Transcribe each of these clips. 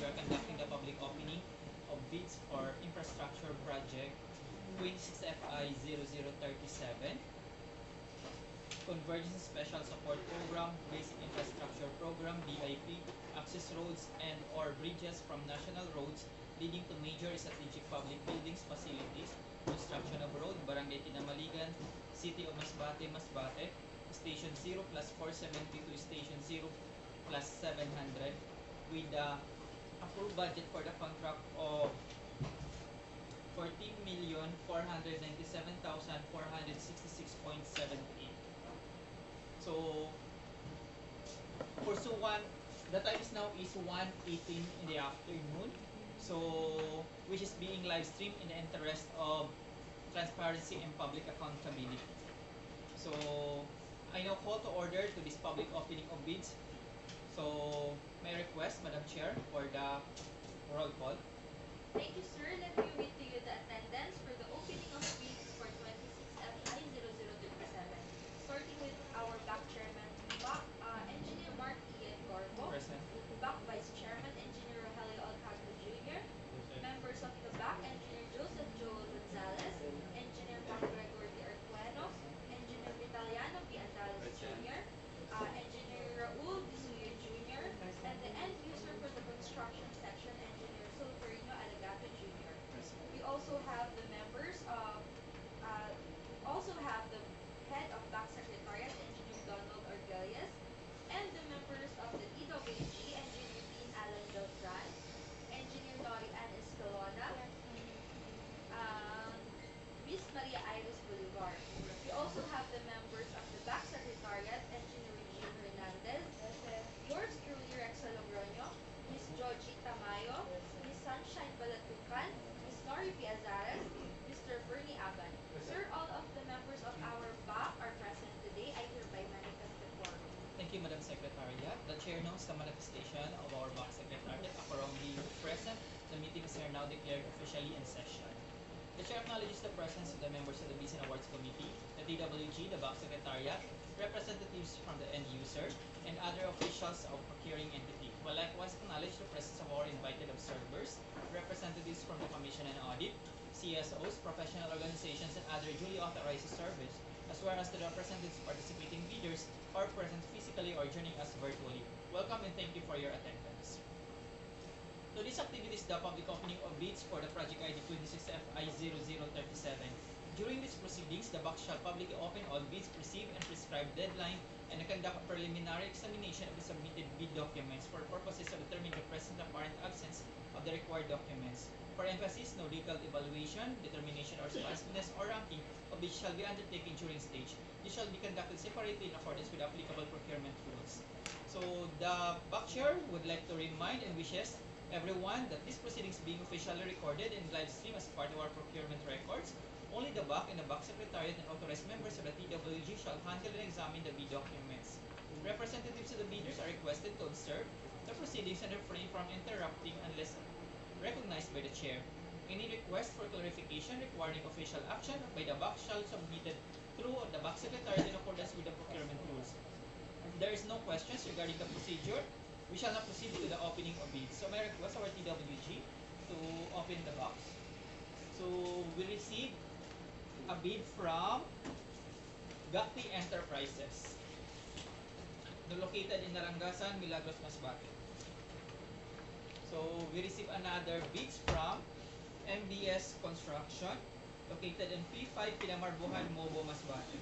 are conducting the public opening of bids for infrastructure project 26FI0037, Convergence Special Support Program, Basic Infrastructure Program, BIP, access roads and or bridges from national roads leading to major strategic public buildings, facilities, construction of road, Barangay Kinamaligan, City of Masbate, Masbate, Station 0 plus 470 to Station 0 plus 700 with the approved budget for the contract of 14,497,466.78. So, pursuant, the time is now is 1:18 in the afternoon. So, which is being live streamed in the interest of transparency and public accountability. So, I now call to order to this public opening of bids. So, may I request, Madam Chair, for the roll call. Thank you, sir. Let me read to you the attendance for the opening of bids for 26FI0037. Starting with our back chairman, Engineer Mark Ian Corvo. Present. Back vice chairman, Engineer Rogelio Alcantara Jr. Members of the back, Engineer Joseph Joel Gonzalez, Engineer Juan Gregor de Arcueno, Engineer Vitaliano B. Andales Jr., Engineer Raul Disuyo Jr., and the end user for the construction section, Engineer Sulferino Alagato Jr. We also have the members of, the head of back secretariat, Engineer Donald Argelias, and the members of the DWG, Engineer Dean Alan Beltran, Engineer Nori Ann Escalona, Miss Maria Iris Bolivar. We also have the members of the back secretariat, Engineer Regine Hernandez, yours truly Rexa Logroño, Miss Georgie Tamayo, Miss Sunshine Balatucan, Miss Nori Piazares, Mr. Bernie Aban. Sir, all of the members of our back are present today. I hereby manifest the quorum. Thank you, Madam Secretariat. The Chair notes the manifestation of our back secretariat accordingly present. The meeting is here now declared officially in session. The Chair acknowledges the presence of the members of the Bids and Awards Committee, the DWG, the back secretariat, representatives from the end user, and other officials of procuring entity. Will likewise acknowledge the presence of our invited observers, representatives from the Commission and Audit, CSOs, professional organizations, and other duly authorized service, as well as the representatives participating bidders or present physically or joining us virtually. Welcome and thank you for your attendance. So this activity is the public opening of bids for the project ID 26FI0037. During these proceedings, the BAC shall publicly open all bids, receive and prescribe deadline, and conduct a preliminary examination of the submitted bid documents for purposes of determining the present apparent absence of the required documents. For emphasis, no detailed evaluation, determination, or responsiveness or ranking of which shall be undertaken during stage. This shall be conducted separately in accordance with applicable procurement rules. So the BAC chair would like to remind and wishes everyone that this proceedings being officially recorded and live stream as part of our procurement records. Only the BAC and the BAC Secretariat and authorized members of the TWG shall handle and examine the bid documents. Representatives of the bidders are requested to observe the proceedings and refrain from interrupting unless recognized by the chair. Any request for clarification requiring official action by the BAC shall be submitted through the BAC Secretariat in accordance with the procurement rules. If there is no questions regarding the procedure, we shall now proceed to the opening of bids. So may I request our TWG to open the box. So we received a bid from Gakti Enterprises, located in Narangasan, Milagros, Masbate. So we received another bids from MBS Construction, located in P5 Kinamaligan, Mobo, Masbate.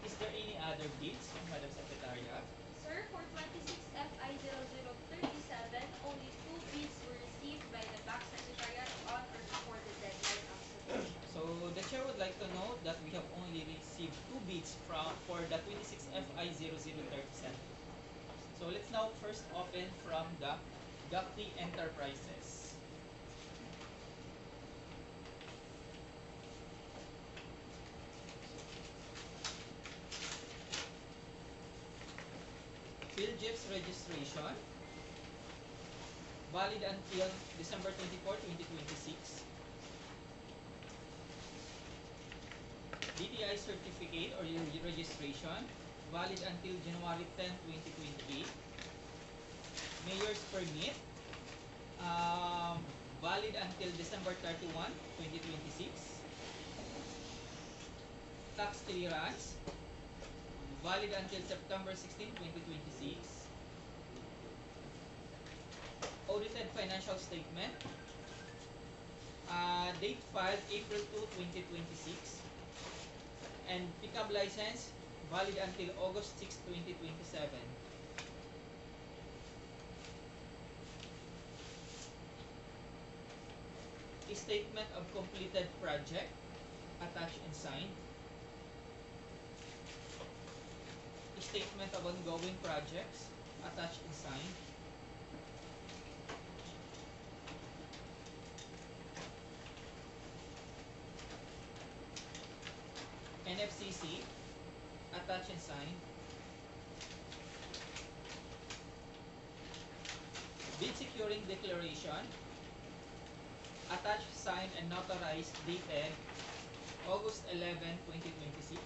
Is there any other bids, Madam Secretariat? Sir, for 26FI0037, only 2 bids were received by the back secretariat on or before the deadline of submission. So the chair would like to note that we have only received 2 bids for the 26FI0037. So let's now first open from the Gakti Enterprises. PhilJIP's registration, valid until December 24, 2026. DTI certificate or your registration, valid until January 10, 2028. Mayor's permit, valid until December 31, 2026. Tax clearance, valid until September 16, 2026. Audited financial statement, date filed April 2, 2026. And pickup license, valid until August 6, 2027. Statement of completed project, attached and signed. Statement of ongoing projects, attached and signed. NFCC, attached and signed. Bid securing declaration, attached, signed, and notarized, dated August 11, 2026.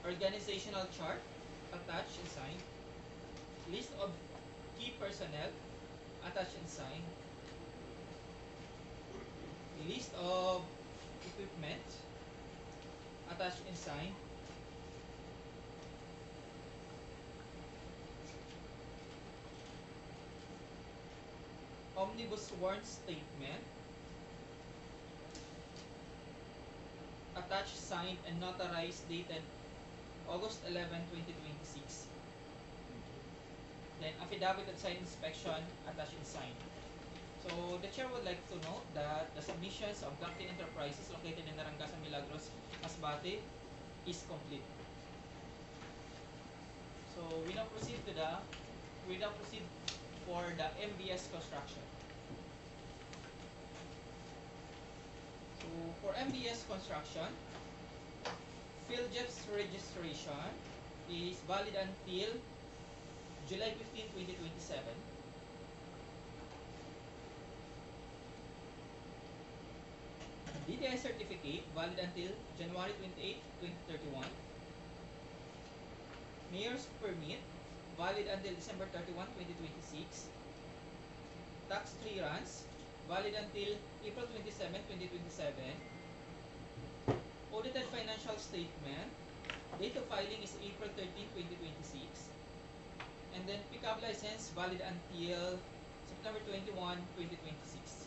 Organizational chart, attached and signed. List of key personnel, attached and signed. List of equipment, attached and signed. Omnibus warrant statement, attached, signed, and notarized, dated August 11, 2026. Then affidavit of site inspection, attached and signed. So the chair would like to note that the submissions of Gacti Enterprises located in Narangasan, Milagros, Masbate is complete. So we now proceed for the MBS construction. So for MBS construction, PhilJeff's registration is valid until July 15, 2027. DTI certificate valid until January 28, 2031. Mayor's permit valid until December 31, 2026. Tax clearance valid until April 27, 2027. Audited financial statement, date of filing is April 13, 2026. And then pickup license valid until September 21, 2026.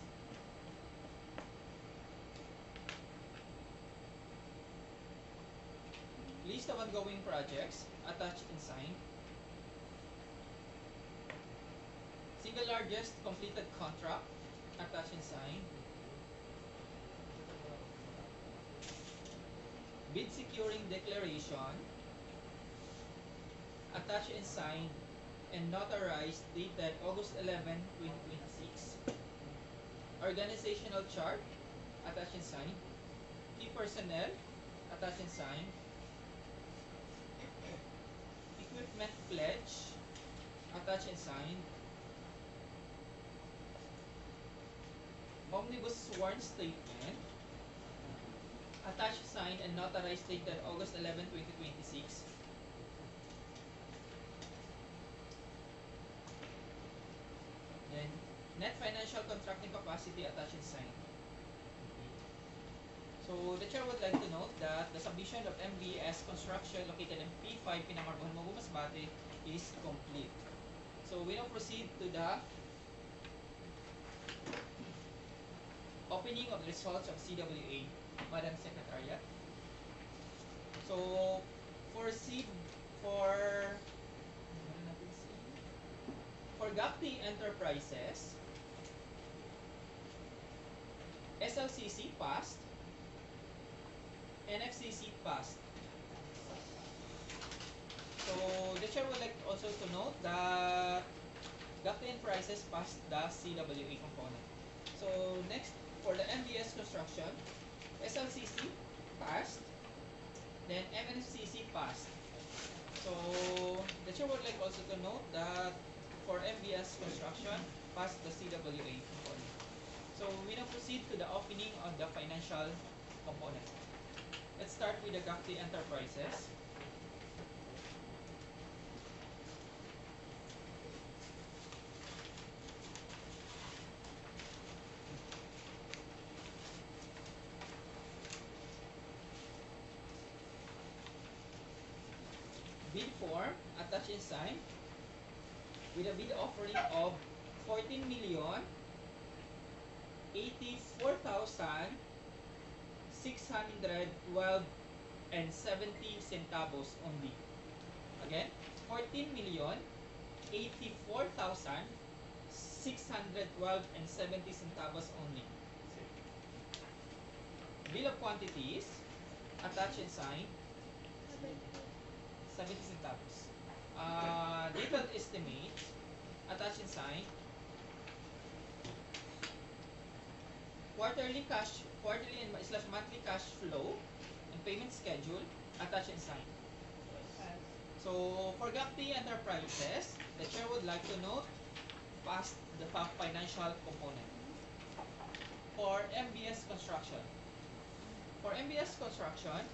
List of ongoing projects, attached and signed. Single largest completed contract, attached and signed. Bid securing declaration, attached and signed and notarized, dated August 11, 2026. Organizational chart, attached and signed. Key personnel, attached and signed. Equipment pledge, attached and signed. Omnibus sworn statement, attached, signed, and notarized, dated August 11, 2026. Then, net financial contracting capacity, attached and signed. So, the chair would like to note that the submission of MBS construction located in P5, Kinamaligan, Masbate is complete. So, we now proceed to the opening of the results of CWA, Madam Secretariat. So, for Gacti Enterprises, SLCC passed, NFCC passed. So, the chair would like also to note that Gacti Enterprises passed the CWA component. So, next, for the MBS construction, SLCC passed, then MNFCC passed. So, also to note that for MBS construction, pass the CWA component. So we now proceed to the opening of the financial component. Let's start with the GACTI Enterprises. Bid form, attached and signed, with a bid offering of 14,084,612 and 70 centavos only. Again, 14,084,612 and 70 centavos only. Bill of quantities, attached and signed, 70 centavos. Detailed estimate, attached and signed. Quarterly and slash monthly cash flow and payment schedule, attached and signed. So for GACTI Enterprises, the chair would like to note past the financial component. For MBS Construction. For MBS Construction,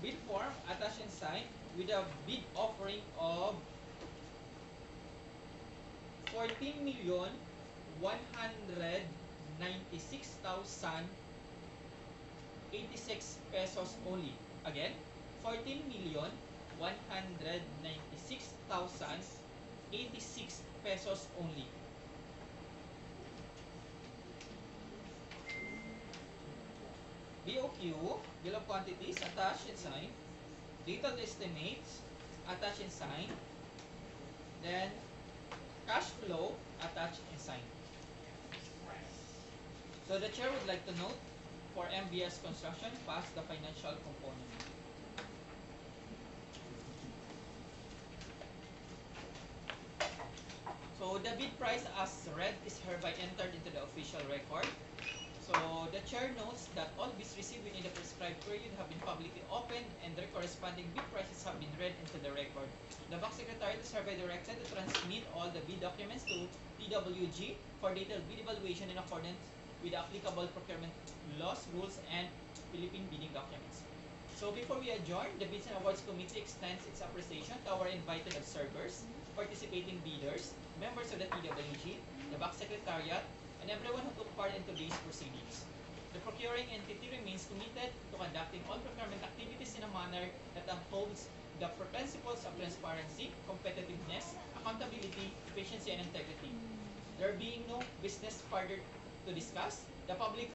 bid form, attached and signed, with a bid offering of 14,196,086 pesos only. Again, 14,196,086 pesos only. BOQ, bill of quantities, attached and signed. Detailed estimates, attached and signed. Then, cash flow, attached and signed. So the chair would like to note, for MBS Construction, pass the financial component. So the bid price as read is hereby entered into the official record. So the chair notes that all bids received within the prescribed period have been publicly opened and their corresponding bid prices have been read into the record. The Box Secretariat is hereby directed to transmit all the bid documents to PWG for detailed bid evaluation in accordance with the applicable procurement laws, rules, and Philippine bidding documents. So before we adjourn, the Bids and Awards Committee extends its appreciation to our invited observers, participating bidders, members of the PWG, the Box Secretariat, and everyone who took part in today's proceedings. The procuring entity remains committed to conducting all procurement activities in a manner that upholds the principles of transparency, competitiveness, accountability, efficiency, and integrity. There being no business further to discuss, the public